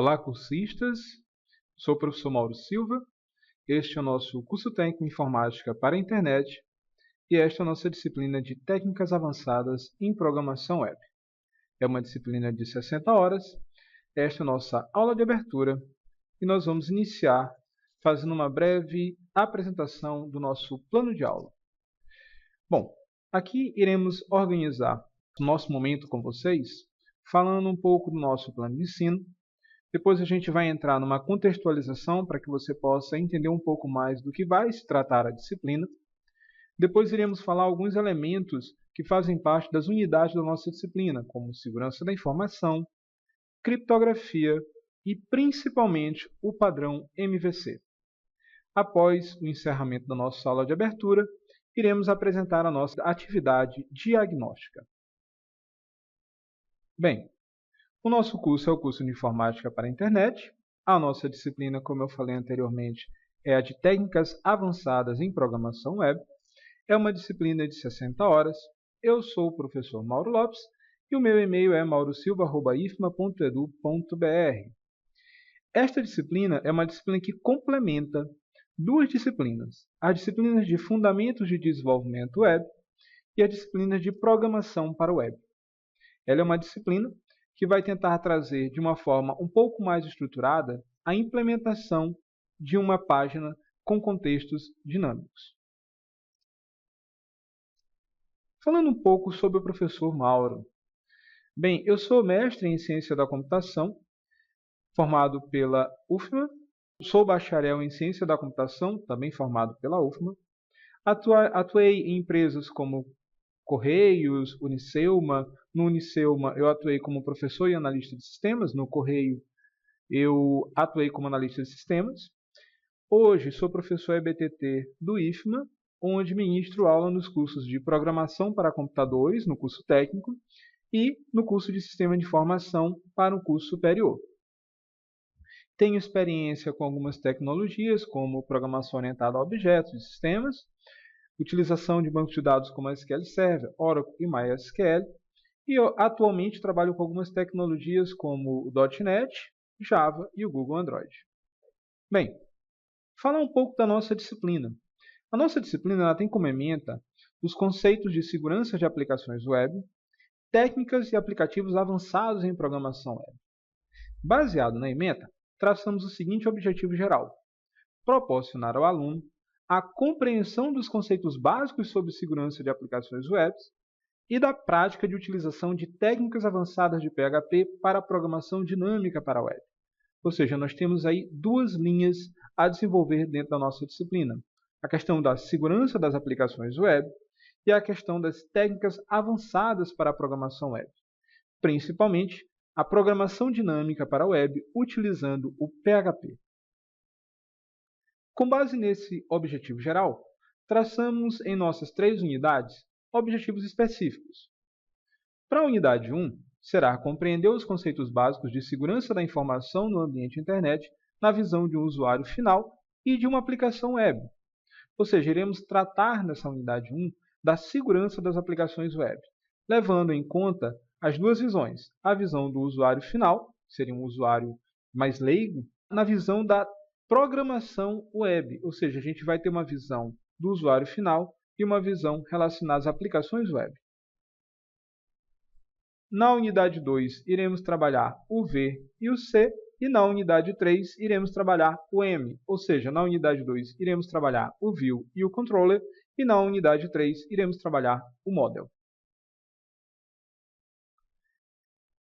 Olá, cursistas! Sou o professor Mauro Silva. Este é o nosso curso técnico em informática para a internet e esta é a nossa disciplina de técnicas avançadas em programação web. É uma disciplina de 60 horas. Esta é a nossa aula de abertura e nós vamos iniciar fazendo uma breve apresentação do nosso plano de aula. Bom, aqui iremos organizar o nosso momento com vocês falando um pouco do nosso plano de ensino. Depois a gente vai entrar numa contextualização para que você possa entender um pouco mais do que vai se tratar a disciplina. Depois iremos falar alguns elementos que fazem parte das unidades da nossa disciplina, como segurança da informação, criptografia e principalmente o padrão MVC. Após o encerramento da nossa aula de abertura, iremos apresentar a nossa atividade diagnóstica. Bem, o nosso curso é o curso de Informática para a Internet. A nossa disciplina, como eu falei anteriormente, é a de Técnicas Avançadas em Programação Web. É uma disciplina de 60 horas. Eu sou o professor Mauro Lopes e o meu e-mail é maurosilva@ifma.edu.br. Esta disciplina é uma disciplina que complementa duas disciplinas, as disciplinas de Fundamentos de Desenvolvimento Web e a disciplina de Programação para o Web. Ela é uma disciplina que vai tentar trazer de uma forma um pouco mais estruturada a implementação de uma página com contextos dinâmicos. Falando um pouco sobre o professor Mauro. Bem, eu sou mestre em Ciência da Computação, formado pela UFMA, sou bacharel em Ciência da Computação, também formado pela UFMA, atuei em empresas como Correios, Unicelma. No Unicelma eu atuei como professor e analista de sistemas, no Correio eu atuei como analista de sistemas. Hoje sou professor EBTT do IFMA, onde ministro aula nos cursos de Programação para Computadores, no curso técnico, e no curso de Sistema de Informação para o curso superior. Tenho experiência com algumas tecnologias, como programação orientada a objetos e sistemas, utilização de bancos de dados como SQL Server, Oracle e MySQL, e eu atualmente trabalho com algumas tecnologias como o .NET, Java e o Google Android. Bem, falar um pouco da nossa disciplina. A nossa disciplina ela tem como ementa os conceitos de segurança de aplicações web, técnicas e aplicativos avançados em programação web. Baseado na ementa, traçamos o seguinte objetivo geral: proporcionar ao aluno a compreensão dos conceitos básicos sobre segurança de aplicações web e da prática de utilização de técnicas avançadas de PHP para a programação dinâmica para a web. Ou seja, nós temos aí duas linhas a desenvolver dentro da nossa disciplina: a questão da segurança das aplicações web e a questão das técnicas avançadas para a programação web, principalmente a programação dinâmica para a web utilizando o PHP. Com base nesse objetivo geral, traçamos em nossas 3 unidades objetivos específicos. Para a unidade 1, será compreender os conceitos básicos de segurança da informação no ambiente internet na visão de um usuário final e de uma aplicação web. Ou seja, iremos tratar nessa unidade 1 da segurança das aplicações web, levando em conta as duas visões: a visão do usuário final, que seria um usuário mais leigo, na visão da programação web, ou seja, a gente vai ter uma visão do usuário final e uma visão relacionada às aplicações web. Na unidade 2, iremos trabalhar o V e o C, e na unidade 3, iremos trabalhar o M, ou seja, na unidade 2, iremos trabalhar o View e o Controller, e na unidade 3, iremos trabalhar o Model.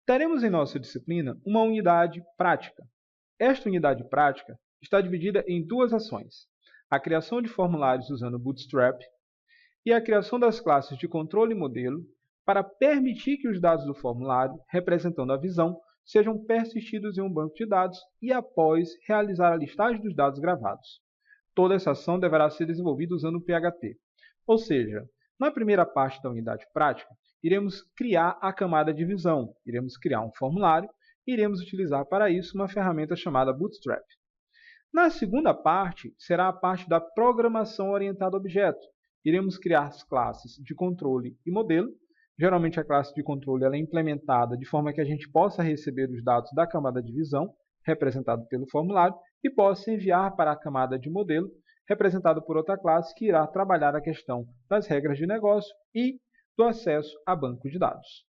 Teremos em nossa disciplina uma unidade prática. Esta unidade prática está dividida em duas ações: a criação de formulários usando Bootstrap e a criação das classes de controle e modelo para permitir que os dados do formulário, representando a visão, sejam persistidos em um banco de dados e após realizar a listagem dos dados gravados. Toda essa ação deverá ser desenvolvida usando o PHP. Ou seja, na primeira parte da unidade prática, iremos criar a camada de visão, iremos criar um formulário e iremos utilizar para isso uma ferramenta chamada Bootstrap. Na segunda parte, será a parte da programação orientada a objeto. Iremos criar as classes de controle e modelo. Geralmente a classe de controle ela é implementada de forma que a gente possa receber os dados da camada de visão, representado pelo formulário, e posso enviar para a camada de modelo, representado por outra classe, que irá trabalhar a questão das regras de negócio e do acesso a banco de dados.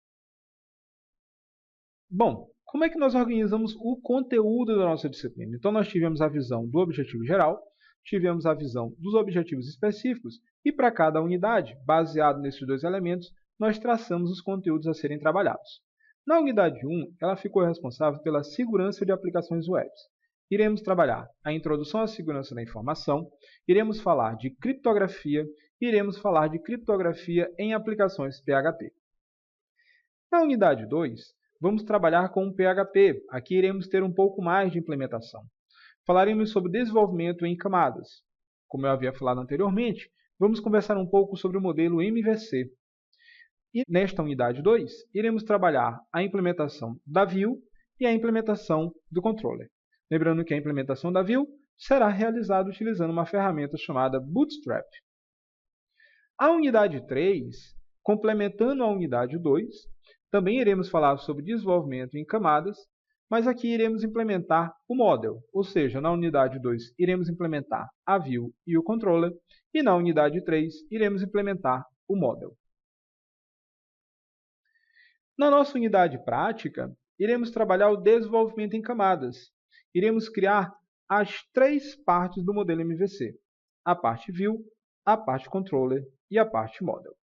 Bom, como é que nós organizamos o conteúdo da nossa disciplina? Então, nós tivemos a visão do objetivo geral, tivemos a visão dos objetivos específicos, e para cada unidade, baseado nesses dois elementos, nós traçamos os conteúdos a serem trabalhados. Na unidade 1, ela ficou responsável pela segurança de aplicações web. Iremos trabalhar a introdução à segurança da informação, iremos falar de criptografia, iremos falar de criptografia em aplicações PHP. Na unidade 2, vamos trabalhar com o PHP. Aqui iremos ter um pouco mais de implementação. Falaremos sobre desenvolvimento em camadas. Como eu havia falado anteriormente, vamos conversar um pouco sobre o modelo MVC. E nesta unidade 2, iremos trabalhar a implementação da view e a implementação do controller. Lembrando que a implementação da view será realizada utilizando uma ferramenta chamada Bootstrap. A unidade 3, complementando a unidade 2, também iremos falar sobre desenvolvimento em camadas, mas aqui iremos implementar o model, ou seja, na unidade 2 iremos implementar a view e o controller, e na unidade 3 iremos implementar o model. Na nossa unidade prática, iremos trabalhar o desenvolvimento em camadas. Iremos criar as três partes do modelo MVC, a parte view, a parte controller e a parte model.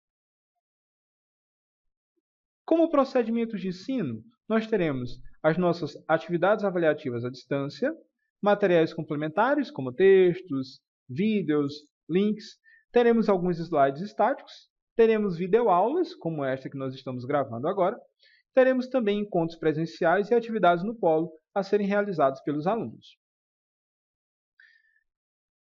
Como procedimentos de ensino, nós teremos as nossas atividades avaliativas à distância, materiais complementares, como textos, vídeos, links, teremos alguns slides estáticos, teremos videoaulas, como esta que nós estamos gravando agora, teremos também encontros presenciais e atividades no polo a serem realizados pelos alunos.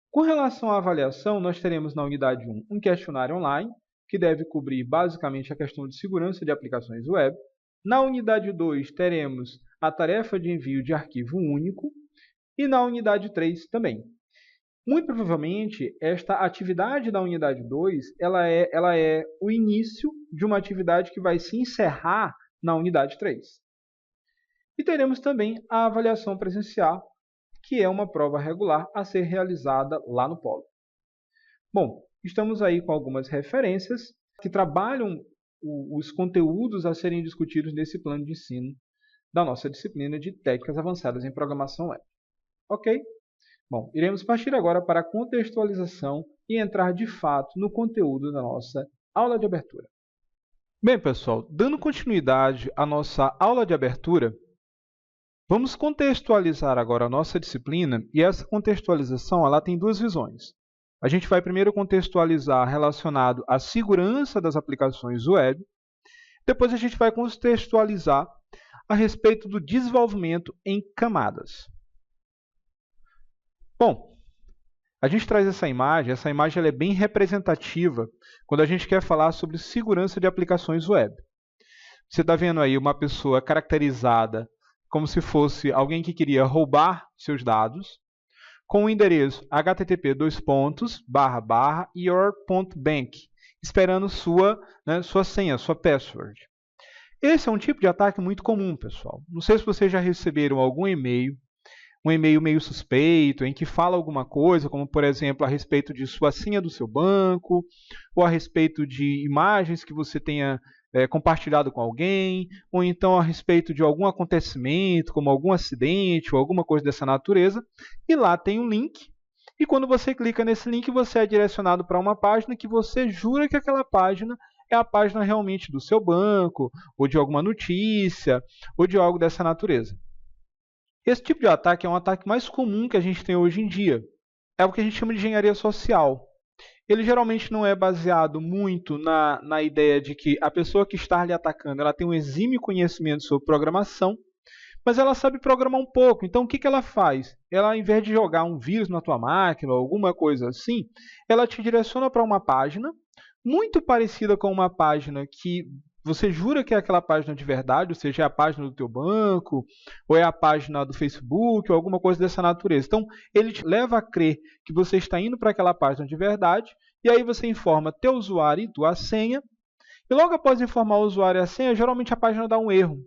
Com relação à avaliação, nós teremos na unidade 1 um questionário online, que deve cobrir basicamente a questão de segurança de aplicações web. Na unidade 2, teremos a tarefa de envio de arquivo único. E na unidade 3 também. Muito provavelmente, esta atividade da unidade 2 ela é o início de uma atividade que vai se encerrar na unidade 3. E teremos também a avaliação presencial, que é uma prova regular a ser realizada lá no polo. Bom, estamos aí com algumas referências que trabalham os conteúdos a serem discutidos nesse plano de ensino da nossa disciplina de Técnicas Avançadas em Programação Web. Ok? Bom, iremos partir agora para a contextualização e entrar de fato no conteúdo da nossa aula de abertura. Bem, pessoal, dando continuidade à nossa aula de abertura, vamos contextualizar agora a nossa disciplina, e essa contextualização ela tem duas visões. A gente vai primeiro contextualizar relacionado à segurança das aplicações web, depois a gente vai contextualizar a respeito do desenvolvimento em camadas. Bom, a gente traz essa imagem ela é bem representativa quando a gente quer falar sobre segurança de aplicações web. Você está vendo aí uma pessoa caracterizada como se fosse alguém que queria roubar seus dados, com o endereço http://your.bank, esperando sua senha, sua password. Esse é um tipo de ataque muito comum, pessoal. Não sei se vocês já receberam algum e-mail, um e-mail meio suspeito, em que fala alguma coisa, como, por exemplo, a respeito de sua senha do seu banco, ou a respeito de imagens que você tenha compartilhado com alguém, ou então a respeito de algum acontecimento, como algum acidente ou alguma coisa dessa natureza, e lá tem um link, e quando você clica nesse link, você é direcionado para uma página que você jura que aquela página é a página realmente do seu banco, ou de alguma notícia, ou de algo dessa natureza. Esse tipo de ataque é um ataque mais comum que a gente tem hoje em dia. É o que a gente chama de engenharia social. Ele geralmente não é baseado muito na ideia de que a pessoa que está lhe atacando ela tem um exímio conhecimento sobre programação, mas ela sabe programar um pouco. Então, o que ela faz? Ela, ao invés de jogar um vírus na tua máquina ou alguma coisa assim, ela te direciona para uma página muito parecida com uma página que você jura que é aquela página de verdade, ou seja, é a página do teu banco, ou é a página do Facebook, ou alguma coisa dessa natureza. Então, ele te leva a crer que você está indo para aquela página de verdade, e aí você informa teu usuário e tua senha, e logo após informar o usuário e a senha, geralmente a página dá um erro.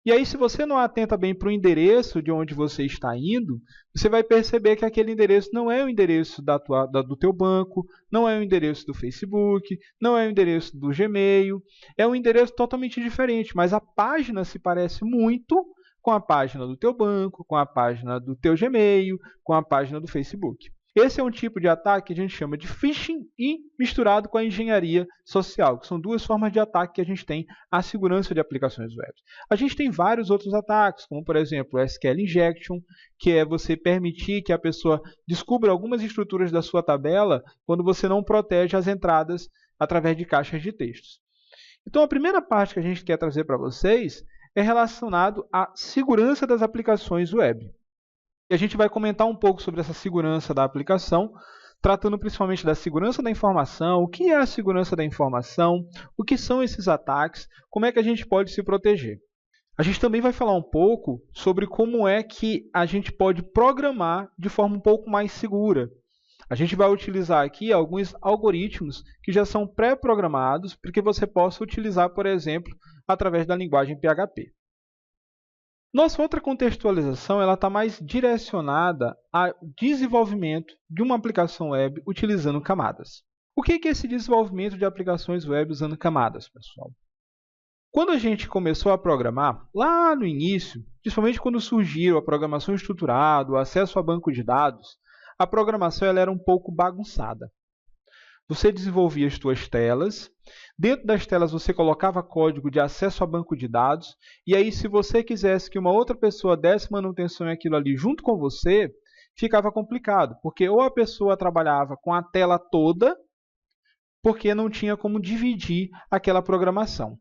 E aí, se você não atenta bem para o endereço de onde você está indo, você vai perceber que aquele endereço não é o endereço do teu banco, não é o endereço do Facebook, não é o endereço do Gmail, é um endereço totalmente diferente, mas a página se parece muito com a página do teu banco, com a página do teu Gmail, com a página do Facebook. Esse é um tipo de ataque que a gente chama de phishing e misturado com a engenharia social, que são duas formas de ataque que a gente tem à segurança de aplicações web. A gente tem vários outros ataques, como por exemplo o SQL Injection, que é você permitir que a pessoa descubra algumas estruturas da sua tabela quando você não protege as entradas através de caixas de textos. Então a primeira parte que a gente quer trazer para vocês é relacionado à segurança das aplicações web. E a gente vai comentar um pouco sobre essa segurança da aplicação, tratando principalmente da segurança da informação, o que é a segurança da informação, o que são esses ataques, como é que a gente pode se proteger. A gente também vai falar um pouco sobre como é que a gente pode programar de forma um pouco mais segura. A gente vai utilizar aqui alguns algoritmos que já são pré-programados para que você possa utilizar, por exemplo, através da linguagem PHP. Nossa outra contextualização está mais direcionada ao desenvolvimento de uma aplicação web utilizando camadas. O que é esse desenvolvimento de aplicações web usando camadas, pessoal? Quando a gente começou a programar, lá no início, principalmente quando surgiu a programação estruturada, o acesso a banco de dados, a programação era um pouco bagunçada. Você desenvolvia as suas telas, dentro das telas você colocava código de acesso a banco de dados, e aí se você quisesse que uma outra pessoa desse manutenção àquilo ali junto com você, ficava complicado, porque ou a pessoa trabalhava com a tela toda, porque não tinha como dividir aquela programação.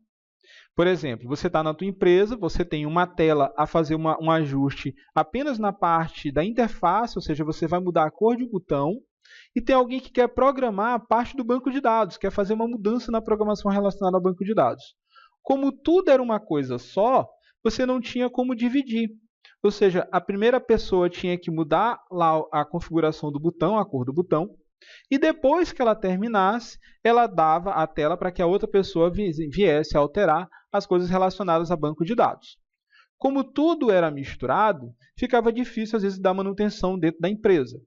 Por exemplo, você está na tua empresa, você tem uma tela a fazer um ajuste apenas na parte da interface, ou seja, você vai mudar a cor de um botão, e tem alguém que quer programar a parte do banco de dados, quer fazer uma mudança na programação relacionada ao banco de dados. Como tudo era uma coisa só, você não tinha como dividir. Ou seja, a primeira pessoa tinha que mudar lá a configuração do botão, a cor do botão, e depois que ela terminasse, ela dava a tela para que a outra pessoa viesse a alterar as coisas relacionadas a banco de dados. Como tudo era misturado, ficava difícil às vezes dar manutenção dentro da empresa.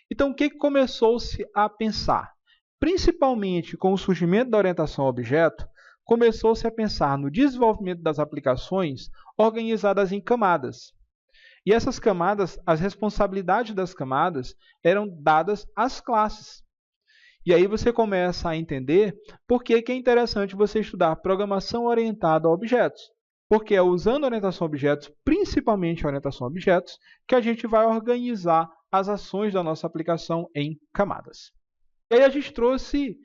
Então, o que começou-se a pensar? Principalmente com o surgimento da orientação a objeto, começou-se a pensar no desenvolvimento das aplicações organizadas em camadas. E essas camadas, as responsabilidades das camadas eram dadas às classes. E aí você começa a entender por que é interessante você estudar programação orientada a objetos. Porque é usando a orientação a objetos, principalmente a orientação a objetos, que a gente vai organizar as ações da nossa aplicação em camadas. E aí a gente trouxe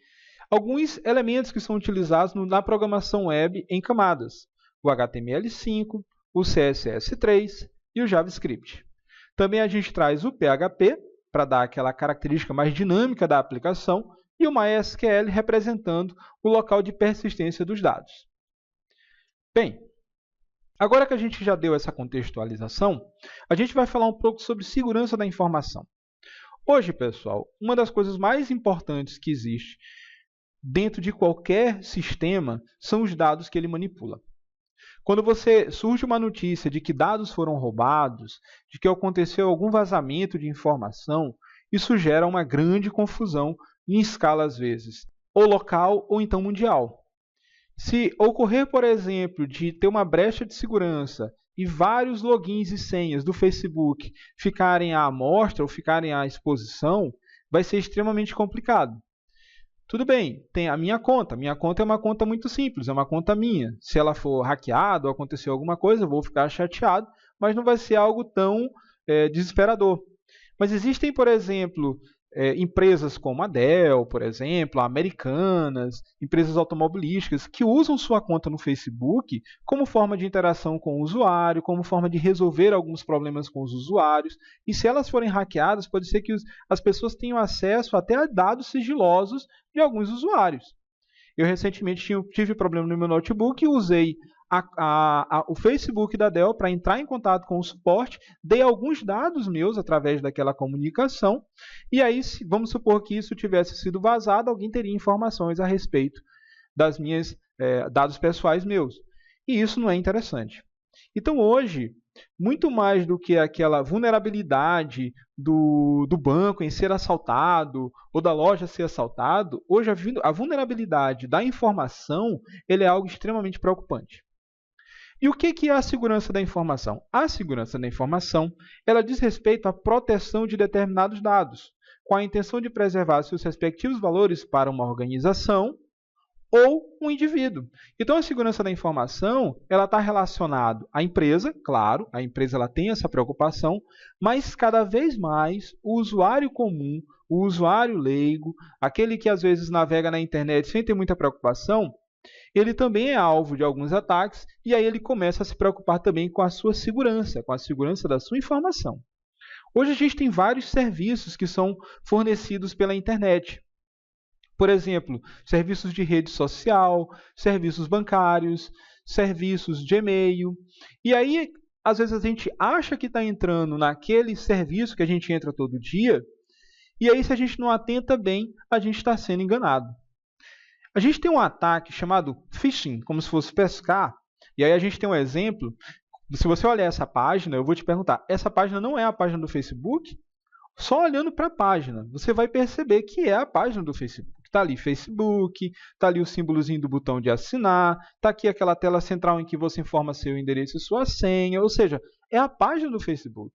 alguns elementos que são utilizados na programação web em camadas. O HTML5, o CSS3 e o JavaScript. Também a gente traz o PHP, para dar aquela característica mais dinâmica da aplicação, e o MySQL representando o local de persistência dos dados. Bem, agora que a gente já deu essa contextualização, a gente vai falar um pouco sobre segurança da informação. Hoje, pessoal, uma das coisas mais importantes que existe dentro de qualquer sistema são os dados que ele manipula. Quando surge uma notícia de que dados foram roubados, de que aconteceu algum vazamento de informação, isso gera uma grande confusão em escala, às vezes, ou local ou então mundial. Se ocorrer, por exemplo, de ter uma brecha de segurança e vários logins e senhas do Facebook ficarem à amostra ou ficarem à exposição, vai ser extremamente complicado. Tudo bem, tem a minha conta. Minha conta é uma conta muito simples, é uma conta minha. Se ela for hackeada ou acontecer alguma coisa, eu vou ficar chateado, mas não vai ser algo tão desesperador. Mas existem, por exemplo, empresas como a Dell, por exemplo, Americanas, empresas automobilísticas, que usam sua conta no Facebook como forma de interação com o usuário, como forma de resolver alguns problemas com os usuários. E se elas forem hackeadas, pode ser que as pessoas tenham acesso até a dados sigilosos de alguns usuários. Eu recentemente tive problema no meu notebook e usei o Facebook da Dell para entrar em contato com o suporte, dei alguns dados meus através daquela comunicação, e aí, vamos supor que isso tivesse sido vazado, alguém teria informações a respeito das minhas dados pessoais meus. E isso não é interessante. Então, hoje, muito mais do que aquela vulnerabilidade do banco em ser assaltado ou da loja ser assaltado, hoje a vulnerabilidade da informação ele é algo extremamente preocupante. E o que é a segurança da informação? A segurança da informação ela diz respeito à proteção de determinados dados, com a intenção de preservar seus respectivos valores para uma organização ou um indivíduo. Então, a segurança da informação ela está relacionada à empresa, claro, a empresa ela tem essa preocupação, mas cada vez mais o usuário comum, o usuário leigo, aquele que às vezes navega na internet sem ter muita preocupação, ele também é alvo de alguns ataques e aí ele começa a se preocupar também com a sua segurança, com a segurança da sua informação. Hoje a gente tem vários serviços que são fornecidos pela internet. Por exemplo, serviços de rede social, serviços bancários, serviços de e-mail. E aí, às vezes, a gente acha que está entrando naquele serviço que a gente entra todo dia, e aí, se a gente não atenta bem, a gente está sendo enganado. A gente tem um ataque chamado phishing, como se fosse pescar, e aí a gente tem um exemplo. Se você olhar essa página, eu vou te perguntar, essa página não é a página do Facebook? Só olhando para a página, você vai perceber que é a página do Facebook. Está ali Facebook, está ali o símbolozinho do botão de assinar, está aqui aquela tela central em que você informa seu endereço e sua senha, ou seja, é a página do Facebook.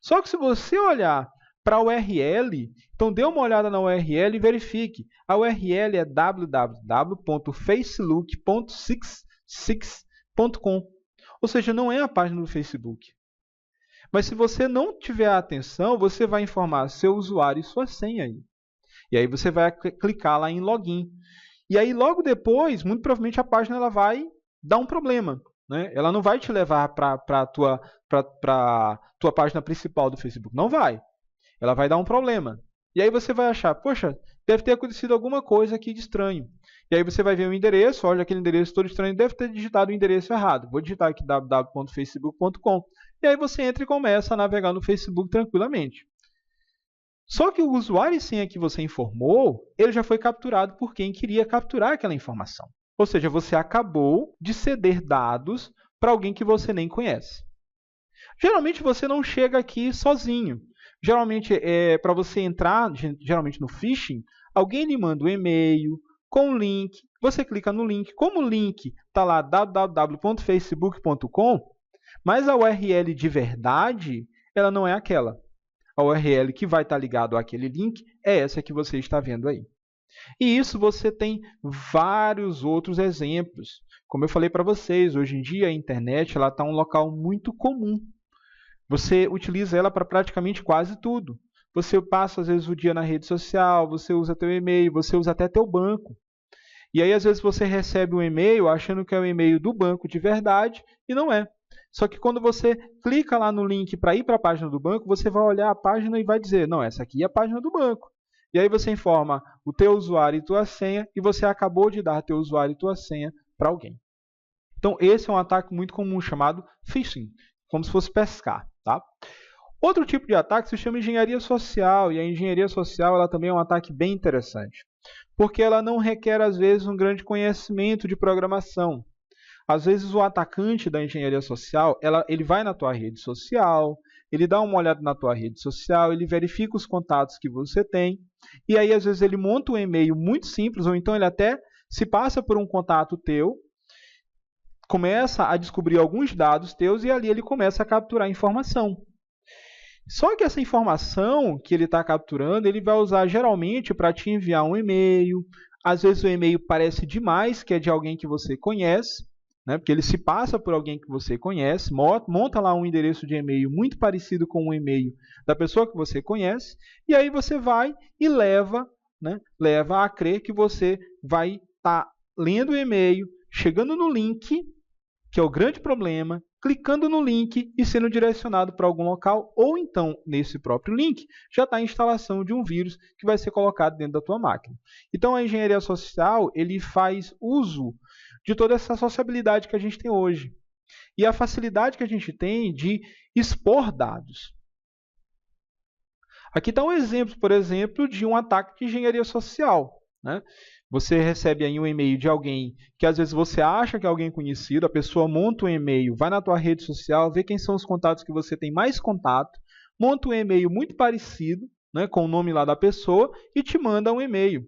Só que se você olhar para a URL, então dê uma olhada na URL e verifique. A URL é www.facebook.66.com, ou seja, não é a página do Facebook. Mas se você não tiver atenção, você vai informar seu usuário e sua senha aí. E aí você vai clicar lá em login. E aí logo depois, muito provavelmente a página ela vai dar um problema, né? Ela não vai te levar para a tua página principal do Facebook. Não vai. Ela vai dar um problema. E aí você vai achar, poxa, deve ter acontecido alguma coisa aqui de estranho. E aí você vai ver o endereço, olha aquele endereço todo estranho, deve ter digitado o endereço errado. Vou digitar aqui www.facebook.com. E aí você entra e começa a navegar no Facebook tranquilamente. Só que o usuário e senha que você informou, ele já foi capturado por quem queria capturar aquela informação. Ou seja, você acabou de ceder dados para alguém que você nem conhece. Geralmente você não chega aqui sozinho. Geralmente, para você entrar geralmente no phishing, alguém lhe manda um e-mail com um link, você clica no link. Como o link está lá www.facebook.com, mas a URL de verdade ela não é aquela. A URL que vai estar ligado àquele link é essa que você está vendo aí. E isso você tem vários outros exemplos. Como eu falei para vocês, hoje em dia a internet está um local muito comum. Você utiliza ela para praticamente quase tudo. Você passa, às vezes, o dia na rede social, você usa teu e-mail, você usa até teu banco. E aí, às vezes, você recebe um e-mail achando que é o e-mail do banco de verdade e não é. Só que quando você clica lá no link para ir para a página do banco, você vai olhar a página e vai dizer, não, essa aqui é a página do banco. E aí você informa o teu usuário e tua senha e você acabou de dar teu usuário e tua senha para alguém. Então, esse é um ataque muito comum chamado phishing, como se fosse pescar. Tá? Outro tipo de ataque se chama engenharia social, e a engenharia social ela também é um ataque bem interessante, porque ela não requer, às vezes, um grande conhecimento de programação. Às vezes, o atacante da engenharia social, ele vai na tua rede social, ele dá uma olhada na tua rede social, ele verifica os contatos que você tem, e aí, às vezes, ele monta um e-mail muito simples, ou então ele até se passa por um contato teu, começa a descobrir alguns dados teus e ali ele começa a capturar informação. Só que essa informação que ele está capturando, ele vai usar geralmente para te enviar um e-mail. Às vezes o e-mail parece demais que é de alguém que você conhece, né? Porque ele se passa por alguém que você conhece, monta lá um endereço de e-mail muito parecido com o e-mail da pessoa que você conhece, e aí você vai e leva a crer que você vai estar lendo o e-mail, chegando no link, que é o grande problema, clicando no link e sendo direcionado para algum local, ou então, nesse próprio link, já está a instalação de um vírus que vai ser colocado dentro da tua máquina. Então, a engenharia social ele faz uso de toda essa sociabilidade que a gente tem hoje e a facilidade que a gente tem de expor dados. Aqui está um exemplo, por exemplo, de um ataque de engenharia social. né? Você recebe aí um e-mail de alguém que às vezes você acha que é alguém conhecido, a pessoa monta um e-mail, vai na tua rede social, vê quem são os contatos que você tem mais contato, monta um e-mail muito parecido, né, com o nome lá da pessoa e te manda um e-mail.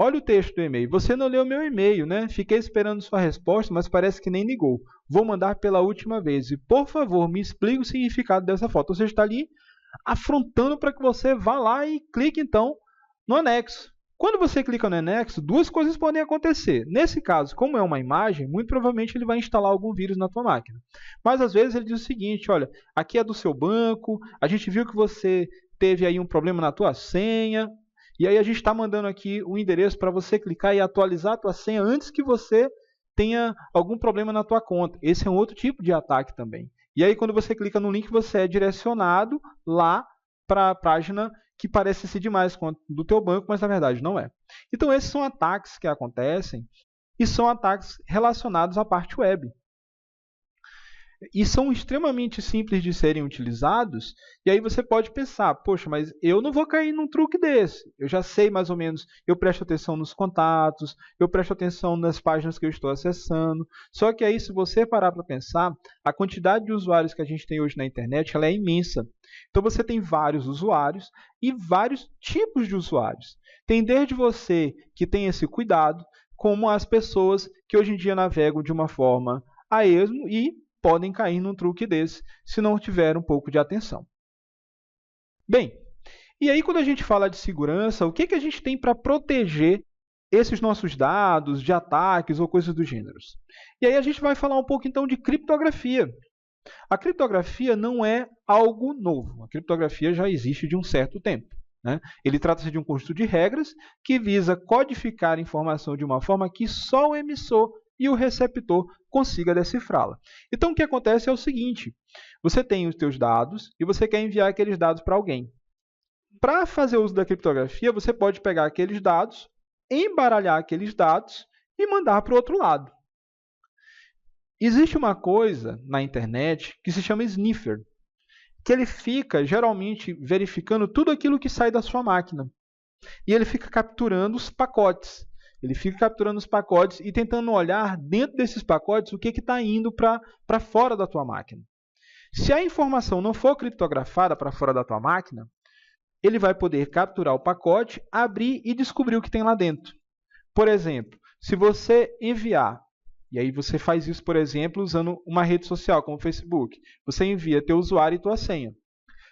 Olha o texto do e-mail. Você não leu meu e-mail, né? Fiquei esperando sua resposta, mas parece que nem ligou. Vou mandar pela última vez. E, por favor, me explique o significado dessa foto. Você está ali afrontando para que você vá lá e clique, então, no anexo. Quando você clica no anexo, duas coisas podem acontecer. Nesse caso, como é uma imagem, muito provavelmente ele vai instalar algum vírus na tua máquina. Mas, às vezes, ele diz o seguinte, olha, aqui é do seu banco, a gente viu que você teve aí um problema na tua senha, e aí a gente está mandando aqui o endereço para você clicar e atualizar a tua senha antes que você tenha algum problema na tua conta. Esse é um outro tipo de ataque também. E aí, quando você clica no link, você é direcionado lá para a página que parece ser demais do teu banco, mas na verdade não é. Então, esses são ataques que acontecem e são ataques relacionados à parte web. E são extremamente simples de serem utilizados, e aí você pode pensar, poxa, mas eu não vou cair num truque desse. Eu já sei mais ou menos, eu presto atenção nos contatos, eu presto atenção nas páginas que eu estou acessando. Só que aí, se você parar para pensar, a quantidade de usuários que a gente tem hoje na internet ela é imensa. Então, você tem vários usuários e vários tipos de usuários. Tem desde você que tem esse cuidado, como as pessoas que hoje em dia navegam de uma forma a esmo e podem cair num truque desse se não tiver um pouco de atenção. Bem, e aí quando a gente fala de segurança, o que a gente tem para proteger esses nossos dados de ataques ou coisas do gênero? E aí a gente vai falar um pouco então de criptografia. A criptografia não é algo novo. A criptografia já existe de um certo tempo, né? Ele trata-se de um conjunto de regras que visa codificar a informação de uma forma que só o emissor e o receptor consiga decifrá-la. Então, o que acontece é o seguinte, você tem os teus dados e você quer enviar aqueles dados para alguém. Para fazer uso da criptografia, você pode pegar aqueles dados, embaralhar aqueles dados e mandar para o outro lado. Existe uma coisa na internet que se chama sniffer, que ele fica, geralmente, verificando tudo aquilo que sai da sua máquina. E ele fica capturando os pacotes. Ele fica capturando os pacotes e tentando olhar dentro desses pacotes o que está indo para fora da tua máquina. Se a informação não for criptografada para fora da tua máquina, ele vai poder capturar o pacote, abrir e descobrir o que tem lá dentro. Por exemplo, se você enviar, e aí você faz isso, por exemplo, usando uma rede social como o Facebook, você envia teu usuário e tua senha.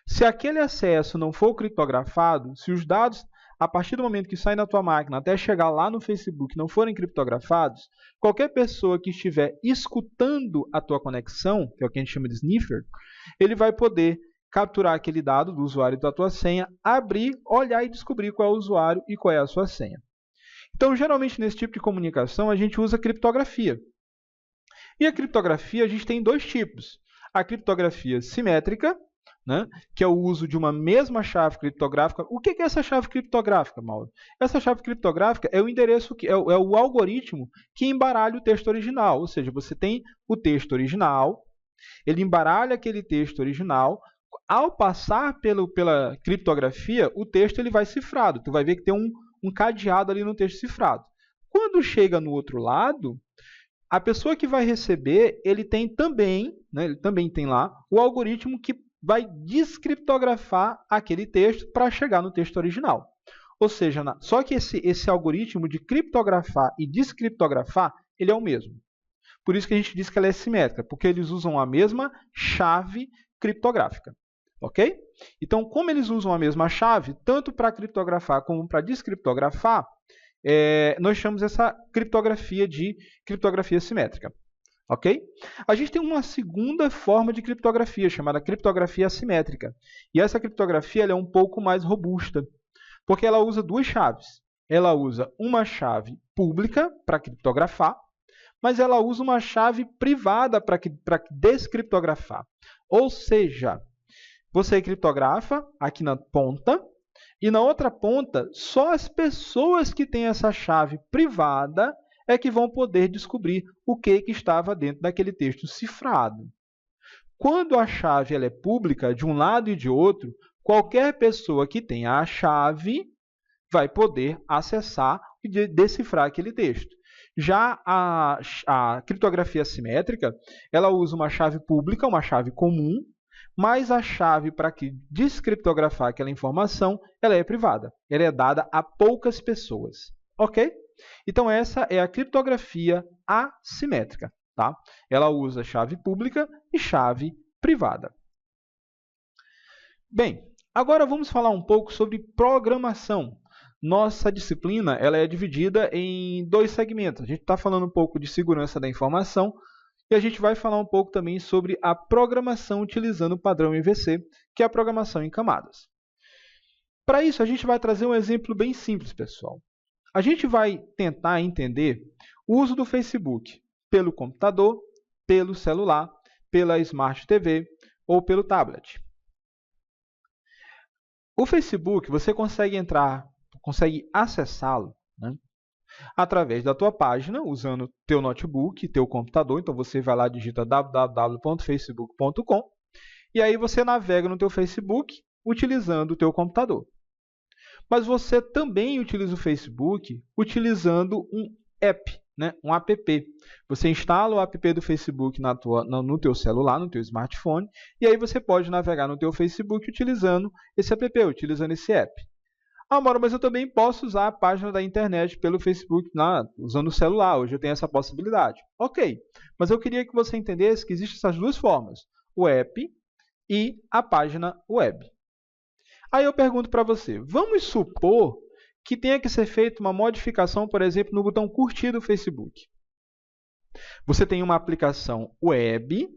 Se aquele acesso não for criptografado, se os dados a partir do momento que saem da tua máquina até chegar lá no Facebook não forem criptografados, qualquer pessoa que estiver escutando a tua conexão, que é o que a gente chama de sniffer, ele vai poder capturar aquele dado do usuário e da tua senha, abrir, olhar e descobrir qual é o usuário e qual é a sua senha. Então, geralmente, nesse tipo de comunicação, a gente usa criptografia. E a criptografia, a gente tem dois tipos. A criptografia simétrica, né, que é o uso de uma mesma chave criptográfica. O que é essa chave criptográfica, Mauro? Essa chave criptográfica é o endereço, é o algoritmo que embaralha o texto original. Ou seja, você tem o texto original, ele embaralha aquele texto original. Ao passar pela criptografia, o texto ele vai cifrado. Tu vai ver que tem um cadeado ali no texto cifrado. Quando chega no outro lado, a pessoa que vai receber, ele tem também, né, ele também tem lá o algoritmo que vai descriptografar aquele texto para chegar no texto original. Ou seja, só que esse algoritmo de criptografar e descriptografar, ele é o mesmo. Por isso que a gente diz que ela é simétrica, porque eles usam a mesma chave criptográfica. Ok? Então, como eles usam a mesma chave, tanto para criptografar como para descriptografar, nós chamamos essa criptografia de criptografia simétrica. Ok? A gente tem uma segunda forma de criptografia, chamada criptografia assimétrica. E essa criptografia ela é um pouco mais robusta, porque ela usa duas chaves. Ela usa uma chave pública para criptografar, mas ela usa uma chave privada para descriptografar. Ou seja, você criptografa aqui na ponta, e na outra ponta, só as pessoas que têm essa chave privada é que vão poder descobrir o que estava dentro daquele texto cifrado. Quando a chave ela é pública, de um lado e de outro, qualquer pessoa que tenha a chave vai poder acessar e decifrar aquele texto. Já a criptografia assimétrica, ela usa uma chave pública, uma chave comum, mas a chave para descriptografar aquela informação, ela é privada. Ela é dada a poucas pessoas. Ok? Então, essa é a criptografia assimétrica. Tá? Ela usa chave pública e chave privada. Bem, agora vamos falar um pouco sobre programação. Nossa disciplina ela é dividida em dois segmentos. A gente está falando um pouco de segurança da informação e a gente vai falar um pouco também sobre a programação utilizando o padrão IVC, que é a programação em camadas. Para isso, a gente vai trazer um exemplo bem simples, pessoal. A gente vai tentar entender o uso do Facebook pelo computador, pelo celular, pela Smart TV ou pelo tablet. O Facebook, você consegue acessá-lo, né, através da tua página, usando teu notebook, teu computador. Então, você vai lá, digita www.facebook.com e aí você navega no teu Facebook utilizando o teu computador. Mas você também utiliza o Facebook utilizando um app, né, um app. Você instala o app do Facebook no teu celular, no teu smartphone, e aí você pode navegar no teu Facebook utilizando esse app, utilizando esse app. Ah, Mauro, mas eu também posso usar a página da internet pelo Facebook usando o celular. Hoje eu tenho essa possibilidade. Ok, mas eu queria que você entendesse que existem essas duas formas, o app e a página web. Aí eu pergunto para você, vamos supor que tenha que ser feita uma modificação, por exemplo, no botão curtir do Facebook. Você tem uma aplicação web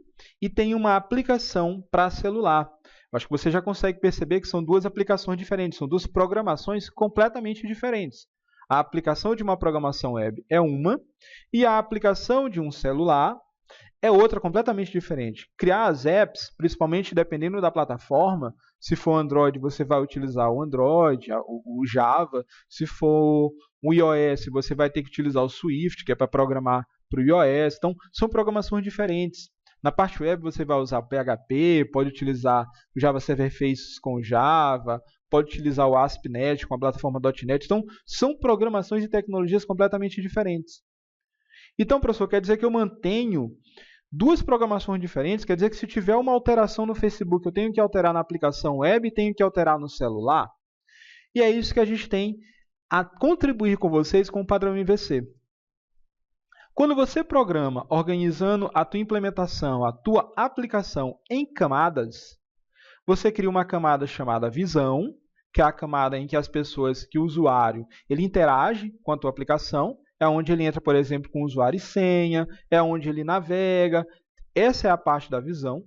e tem uma aplicação para celular. Acho que você já consegue perceber que são duas aplicações diferentes, são duas programações completamente diferentes. A aplicação de uma programação web é uma e a aplicação de um celular é outra completamente diferente. Criar as apps, principalmente dependendo da plataforma, se for Android, você vai utilizar o Android, o Java. Se for o iOS, você vai ter que utilizar o Swift, que é para programar para o iOS. Então, são programações diferentes. Na parte web, você vai usar o PHP, pode utilizar o Java Server Faces com Java, pode utilizar o ASP.NET com a plataforma .NET. Então, são programações e tecnologias completamente diferentes. Então, professor, quer dizer que eu mantenho duas programações diferentes? Quer dizer que se tiver uma alteração no Facebook, eu tenho que alterar na aplicação web e tenho que alterar no celular? E é isso que a gente tem a contribuir com vocês com o padrão IVC. Quando você programa organizando a tua implementação, a tua aplicação em camadas, você cria uma camada chamada visão, que é a camada em que o usuário, ele interage com a tua aplicação, é onde ele entra, por exemplo, com usuário e senha, é onde ele navega. Essa é a parte da visão,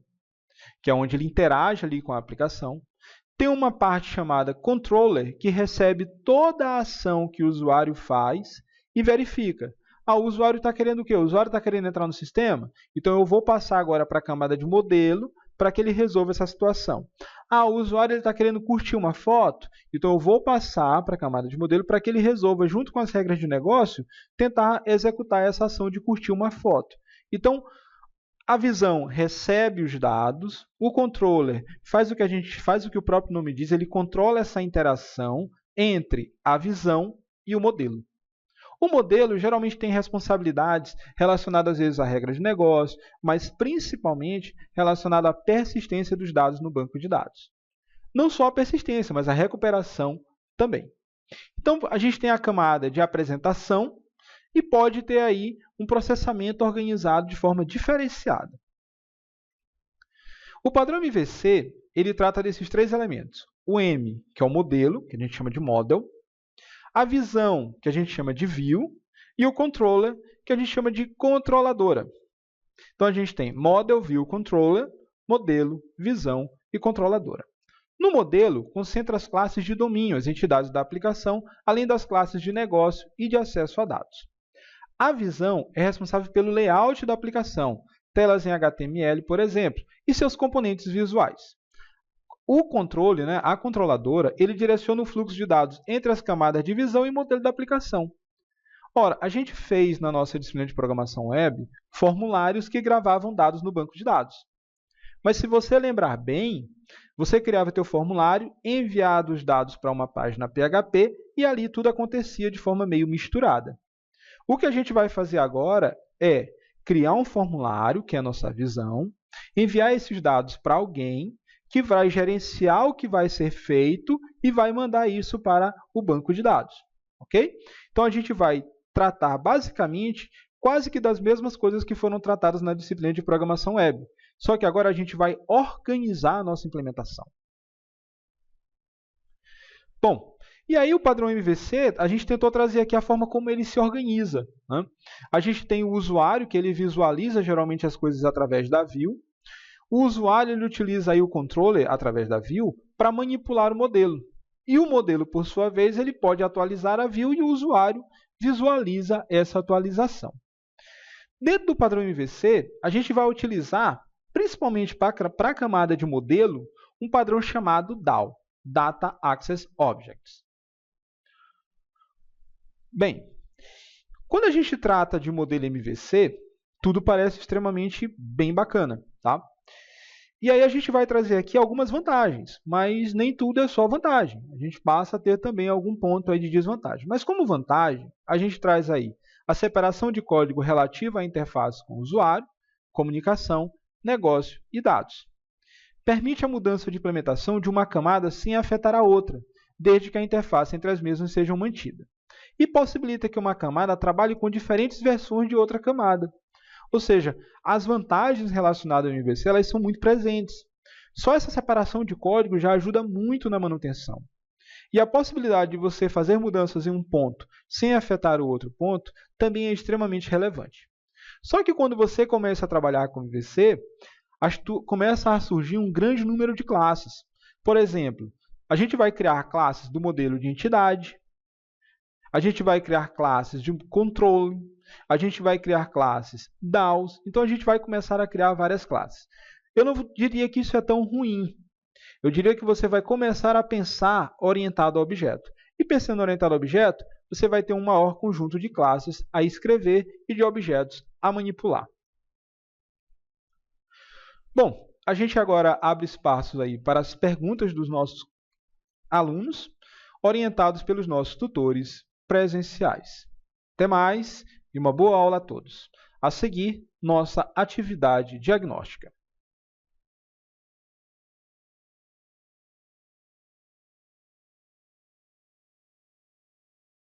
que é onde ele interage ali com a aplicação. Tem uma parte chamada controller, que recebe toda a ação que o usuário faz e verifica. Ah, o usuário está querendo o quê? O usuário está querendo entrar no sistema? Então, eu vou passar agora para a camada de modelo para que ele resolva essa situação. Ah, o usuário está querendo curtir uma foto? Então, eu vou passar para a camada de modelo para que ele resolva, junto com as regras de negócio, tentar executar essa ação de curtir uma foto. Então, a visão recebe os dados, o controller faz o que o próprio nome diz, ele controla essa interação entre a visão e o modelo. O modelo geralmente tem responsabilidades relacionadas, às vezes, à regra de negócio, mas principalmente relacionada à persistência dos dados no banco de dados. Não só a persistência, mas a recuperação também. Então, a gente tem a camada de apresentação e pode ter aí um processamento organizado de forma diferenciada. O padrão IVC, ele trata desses três elementos. O M, que é o modelo, que a gente chama de model, a visão, que a gente chama de view, e o controller, que a gente chama de controladora. Então, a gente tem model, view, controller, modelo, visão e controladora. No modelo, concentra as classes de domínio, as entidades da aplicação, além das classes de negócio e de acesso a dados. A visão é responsável pelo layout da aplicação, telas em HTML, por exemplo, e seus componentes visuais. O controle, a controladora, ele direciona o fluxo de dados entre as camadas de visão e modelo da aplicação. Ora, a gente fez na nossa disciplina de programação web formulários que gravavam dados no banco de dados. Mas se você lembrar bem, você criava teu formulário, enviava os dados para uma página PHP e ali tudo acontecia de forma meio misturada. O que a gente vai fazer agora é criar um formulário, que é a nossa visão, enviar esses dados para alguém que vai gerenciar o que vai ser feito e vai mandar isso para o banco de dados. Ok? Então, a gente vai tratar, basicamente, quase que das mesmas coisas que foram tratadas na disciplina de programação web. Só que agora a gente vai organizar a nossa implementação. Bom, e aí o padrão MVC, a gente tentou trazer aqui a forma como ele se organiza, né? A gente tem o usuário, que ele visualiza geralmente as coisas através da view. O usuário ele utiliza aí o controller, através da view, para manipular o modelo. E o modelo, por sua vez, ele pode atualizar a view e o usuário visualiza essa atualização. Dentro do padrão MVC, a gente vai utilizar, principalmente para a camada de modelo, um padrão chamado DAO, Data Access Objects. Bem, quando a gente trata de modelo MVC, tudo parece extremamente bem bacana, tá? E aí a gente vai trazer aqui algumas vantagens, mas nem tudo é só vantagem. A gente passa a ter também algum ponto aí de desvantagem. Mas como vantagem, a gente traz aí a separação de código relativa à interface com o usuário, comunicação, negócio e dados. Permite a mudança de implementação de uma camada sem afetar a outra, desde que a interface entre as mesmas seja mantida. E possibilita que uma camada trabalhe com diferentes versões de outra camada. Ou seja, as vantagens relacionadas ao MVC elas são muito presentes. Só essa separação de código já ajuda muito na manutenção. E a possibilidade de você fazer mudanças em um ponto sem afetar o outro ponto também é extremamente relevante. Só que quando você começa a trabalhar com MVC, começa a surgir um grande número de classes. Por exemplo, a gente vai criar classes do modelo de entidade, a gente vai criar classes de controle, a gente vai criar classes DAOs, então a gente vai começar a criar várias classes. Eu não diria que isso é tão ruim. Eu diria que você vai começar a pensar orientado a objeto. E pensando orientado a objeto, você vai ter um maior conjunto de classes a escrever e de objetos a manipular. Bom, a gente agora abre espaços aí para as perguntas dos nossos alunos, orientados pelos nossos tutores presenciais. Até mais e uma boa aula a todos. A seguir, nossa atividade diagnóstica.